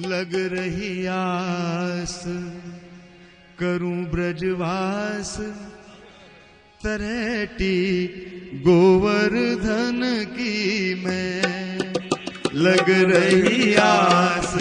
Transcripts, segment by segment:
लग रही आस करूं ब्रजवास, तरेटी गोवर्धन की मैं। लग रही आस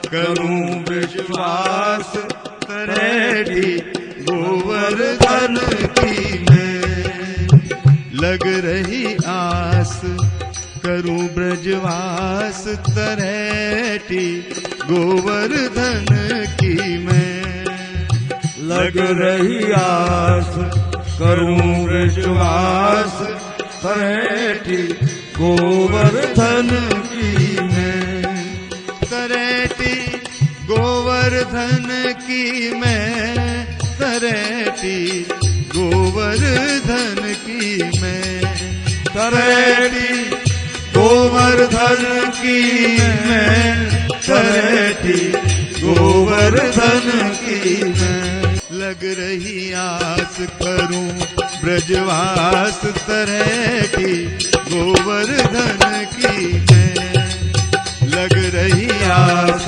करूं ब्रजवास, तरेटी गोवर्धन की मैं। लग रही आस करूं ब्रजवास, तरेटी गोवर्धन की मैं। लग रही आस करूं ब्रजवास, तरेटी गोवर्धन की मैं। तरेटी गोवर्धन की मैं, तरेटी गोवर्धन की मैं। तरेटी गोवर्धन की मैं, तरेटी गोवर्धन की मैं। लग रही आस करूं ब्रजवास, तरेटी गोवर्धन की मैं। लग रही आस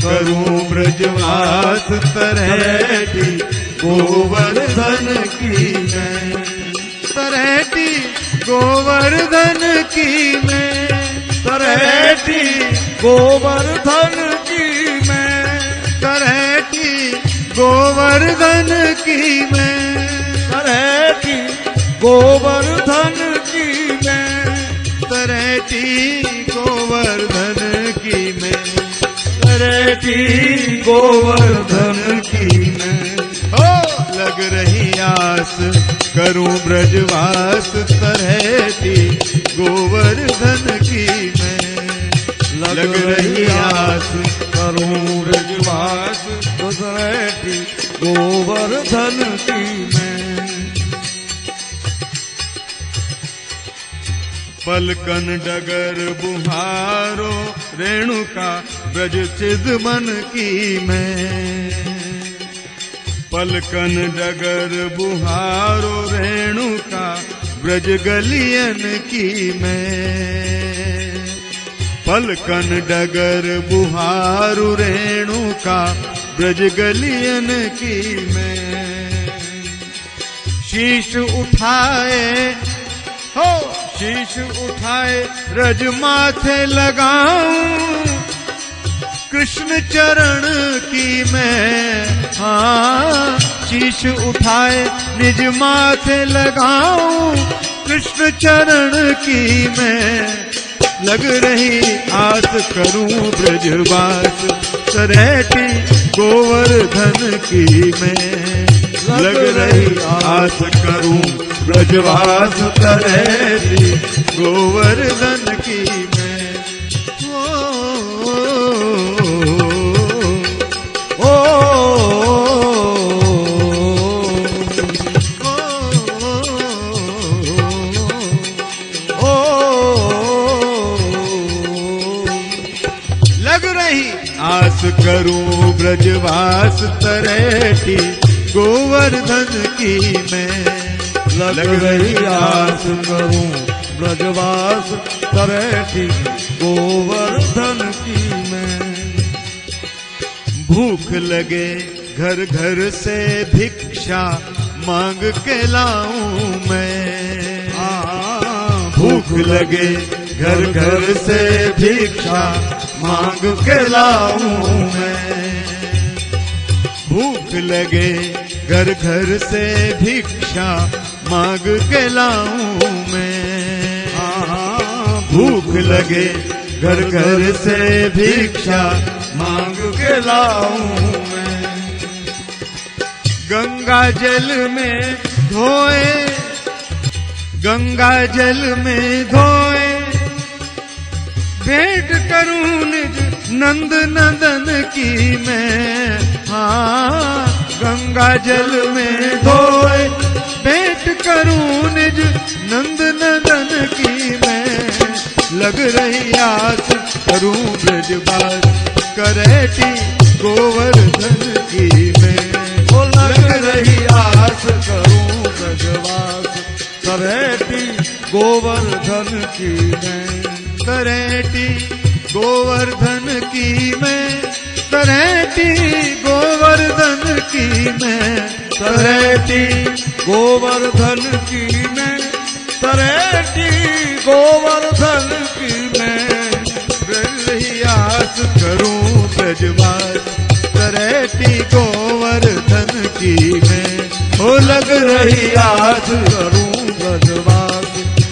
करूं ब्रजवास, तरेटी गोवर्धन की मैं। तरेटी गोवर्धन की मैं, तरेटी गोवर्धन की मैं। तरेटी गोवर्धन की मैं। तरेटी गोवर्धन की मैं। तरेटी गोवर्धन की मैं। तरेटी गोवर्धन की मैं। हो लग रही आस करूं ब्रजवास, तरेटी गोवर्धन की मैं। लग रही आस करूं ब्रजवास, तरेटी गोवर्धन की मैं। पलकन डगर बुहारो रेणुका ब्रज चिद मन की मैं। पलकन डगर बुहारो रेणुका ब्रज गलियन की मैं। पलकन डगर बुहारो रेणुका ब्रज गलियन की मैं। शीश उठाए हो शीश उठाए रज माथे लगाऊं, कृष्ण चरण की मैं। हाँ शीश उठाए निज माथे लगाऊं, कृष्ण चरण की मैं। लग रही आस करूं ब्रजवास, तरेटी गोवर्धन की मैं। लग रही आस करूं ब्रजवास, तरेटी गोवर्धन की मैं। लग रही आस करूं ब्रजवास, तरेटी गोवर्धन की मैं। लग रही आस करूं ब्रजवास, तरेटी गोवर्धन की मैं। भूख लगे घर घर से भिक्षा मांग के लाऊं मैं। भूख लगे घर घर से भिक्षा मांग के लाऊं मैं। भूख लगे घर घर से भिक्षा मांग के लाऊं मैं। भूख लगे घर घर से भिक्षा मांग के लाऊं मैं। गंगा जल में धोए, गंगा जल में धोए, भेंट करूं निज नंद नंदन की मैं। हाँ गंगा जल में धोए, भेंट करूं निज नंद नंदन की मैं। लग रही आस करूं ब्रजवास, तरेटी गोवर्धन की मैं। लग रही आस करूं ब्रजवास, तरेटी गोवर्धन की मैं। तरेटी गोवर्धन की मैं। तलैटी गोवर्धन की मैं, तलैटी गोवर्धन की मैं, तलैटी गोवर्धन की मैं, रही आस करूं ब्रजवास, तलैटी गोवर्धन की मैं, हो लग रही आस करूं ब्रजवास,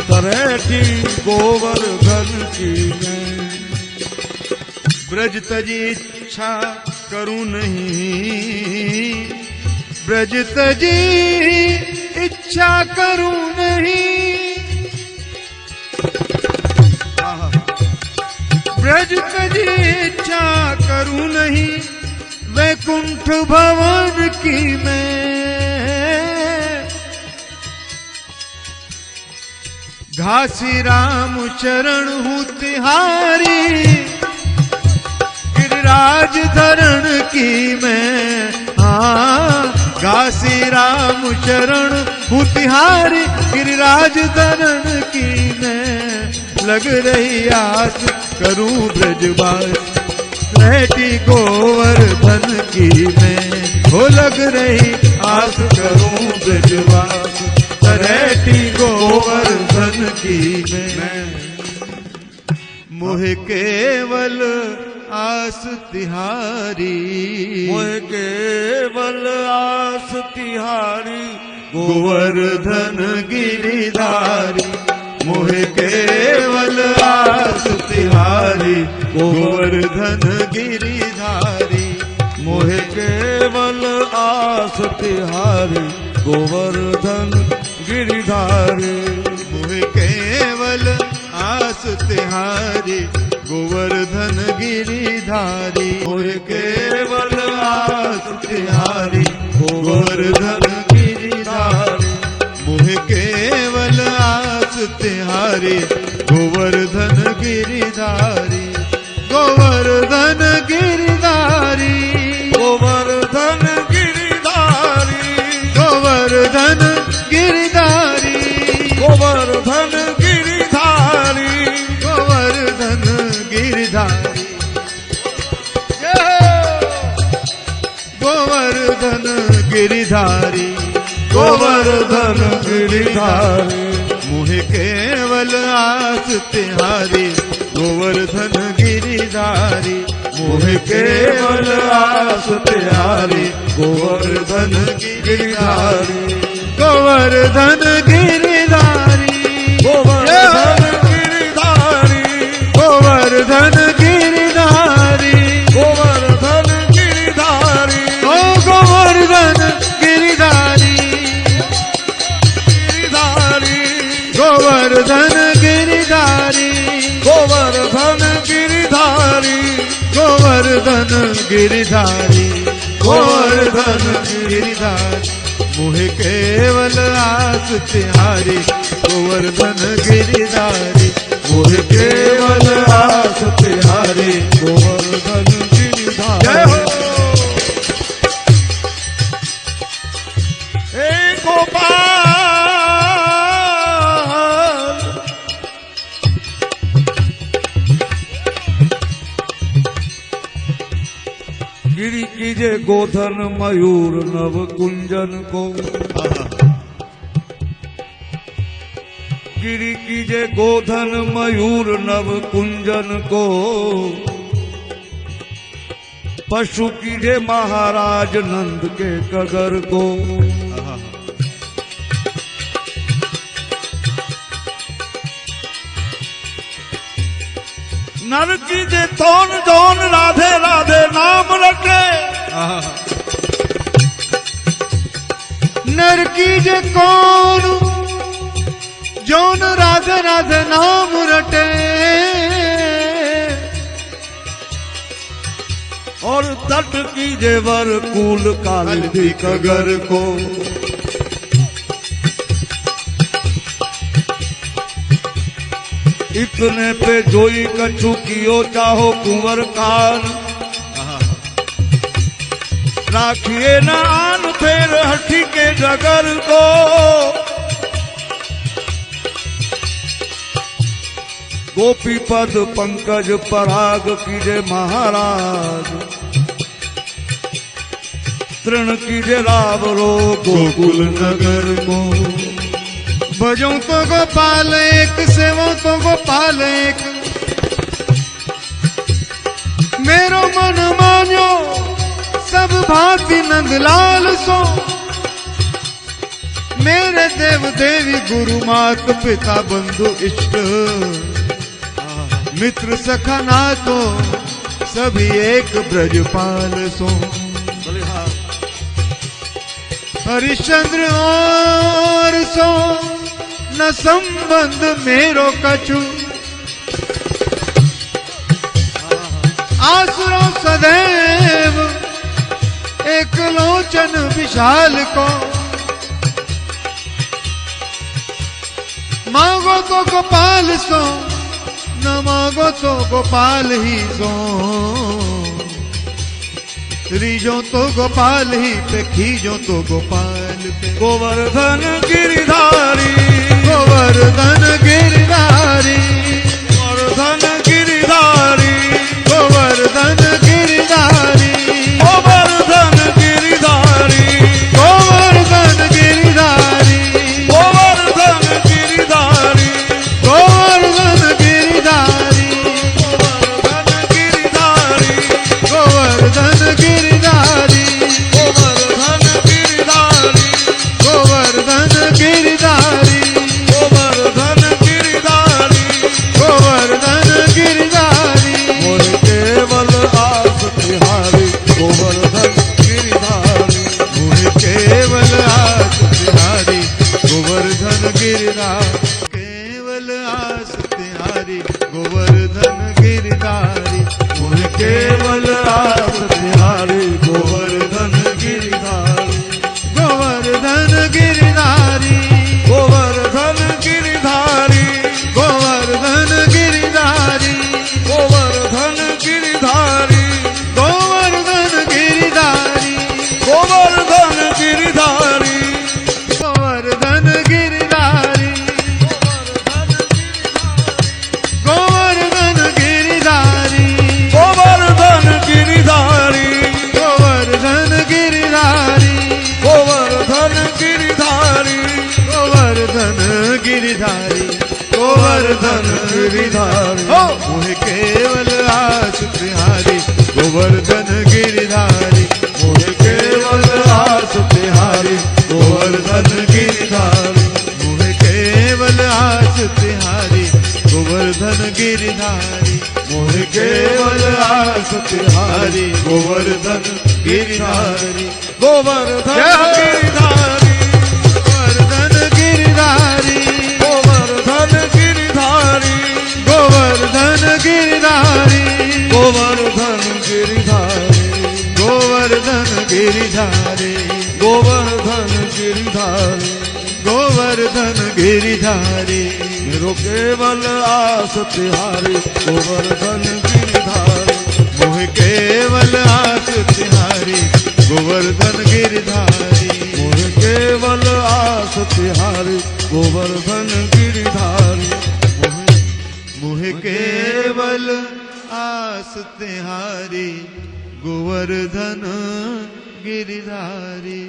तलैटी गोवर्धन की मैं। ब्रज तजी इच्छा करूं नहीं, ब्रज तजी इच्छा करूं नहीं, ब्रज तजी इच्छा करूं नहीं, वैकुंठ भवन की मैं, घासी राम चरण हूँ तिहारी, गिरिराज धरण की मैं, हाँ घासी राम चरण हूँ तिहारी, गिरिराज धरण की मैं, लग रही आस करूं ब्रजवास, तलैटी गोवर्धन की मैं, हो लग रही आस करूं ब्रजवास, तलैटी गोवर्धन की मैं, मोह केवल आस तिहारी, मोह केवल आस तिहारी, गोवर्धन गिरिधारी, मोह केवल आस तिहारी, गोवर्धन गिरिधारी, मोह केवल आस तिहारी, गोवर्धन गिरिधारी, मोह केवल आस तिहारी, गोवर्धन गिरिधारी, मोह केवल आस तिहारी, गोवर्धन गिरिधारी, मोह केवल आस तिहारी, गोवर्धन गिरिधारी, गोवर्धन गिरिधारी, गोवर्धन गिरिधारी, गोवर्धन गिरिधारी, गोवर्धन गिरिधारी, गोवर्धन गिरिधारी, गोवर्धन गिरिधारी, गोवर्धन गिरिधारी, मोह केवल आस तिहारी, गोवर्धन गिरिधारी, मोह केवल आस तिहारी, गोवर्धन गिरिधारी, गोवर्धन गिरिधारी, गोवर्धन गिरिधारी, गोवर्धन गिरिधारी, गोवर्धन गिरिधारी, ओ गोवर्धन गिरिधारी, गिरिधारी, गोवर्धन गिरिधारी, गोवर्धन गिरिधारी, गोवर्धन गिरिधारी, गोवर्धन गिरिधारी, मोह केवल आस तिहारी, गोवर्धन गिरिधारी, मोह केवल आस तिहारी, गोवर्धन गिरिधारी। जय हो। हे गोपाल, गिरि कीजे गोधन मयूर नव कुंजन को, गिरि कीजे गोधन मयूर नव कुंजन को, पशु कीजे महाराज नंद के कगर को, नर कीजे तोन जोन राधे राधे नाम रटे, नर कीजे कौन जौन राधे राधे नाम रटे, और तट कीजे वर कूल कालिंदी कगर को, इतने पे जोई कछु कियो चाहो कुंवर कान, राखिए न आन फेर हठी के डगर को, गोपी पद पंकज पराग कीजे महाराज, तृण कीजे रावरो गोकुल नगर को। भजो तो गोपाल एक, सेवो तो गोपाल एक, मेरो मन मान्यो सब भांति नंदलाल सो। मेरे देव देवी गुरु मात पिता बंधु इष्ट, मित्र सखा नातो सभी एक ब्रजपाल सो। हरिश्चंद्र और सो न संबंध मेरो कछु, आसुरो सदैव एक लोचन विशाल को। मांगो तो गोपाल सो, न मांगो तो गोपाल ही सो। रीजो तो गोपाल ही पे, खीजो तो गोपाल पे। गोवर्धन गिरिधारी, गोवर्धन गिरिधारी, गोवर्धन गिरिधारी, गोवर्धन गिरिधारी, गोवर्धन गिरिधारी, गोवर्धन गिरिधारी, गोवर्धन गिरिधारी, गोवर्धन गिरिधारी, गोवर्धन गिरिधारी, गोवर्धन गिरिधारी, गोवर्धन गिरिधारी, गोवर्धन गिरिधारी, गोवर्धन गिरिधारी, गोवर्धन गिरिधारी। मोर केवल आस तिहारी गोवर्धन गिरिधारी, मोहे केवल आस तिहारी गोवर्धन गिरिधारी, केवल आस तिहारी गोवर्धन गिरिधारी। मोहे केवल आस तिहारी गोवर्धन गिरिधारी, गोवर्धन गिरिधारी, गोवर्धन गिरिधारी, गोवर्धन गिरिधारी, गोवर्धन गिरिधारी, गोवर्धन गिरिधारी, गोवर्धन गिरिधारी, गोवर्धन गिरिधारी, गोवर्धन गिरिधारी, गोवर्धन गिरिधारी, गोवर्धन गिरिधारी, गोवर्धन गिरिधारी, गोवर्धन गिरिधारी, गोवर्धन गिरिधारी। हो मोहे केवल आस तिहारी गोवर्धन गिरिधारी, मोहे केवल आस तिहारी गोवर्धन गिरिधारी, मोहे केवल आस तिहारी गोवर्धन गिरिधारी, मोहे केवल आस तिहारी गोवर्धन गिरिधारी, गोवर्धन गिरिधारी, गोवर्धन गिरिधारी, गोवर्धन गिरिधारी, गोवर्धन गिरिधारी, गोवर्धन गिरिधारी, गोवर्धन गिरिधारी, गोवर्धन गिरिधारी, गोवर्धन गिरिधारी। मेरो केवल आस तिहारी गोवर्धन गिरिधारी, मोहे केवल आस तिहारी गोवर्धन गिरिधारी, मोहे केवल आस तिहारी गोवर्धन गिरिधारी, मोहे केवल आस तिहारी गोवर्धन गिरिधारी।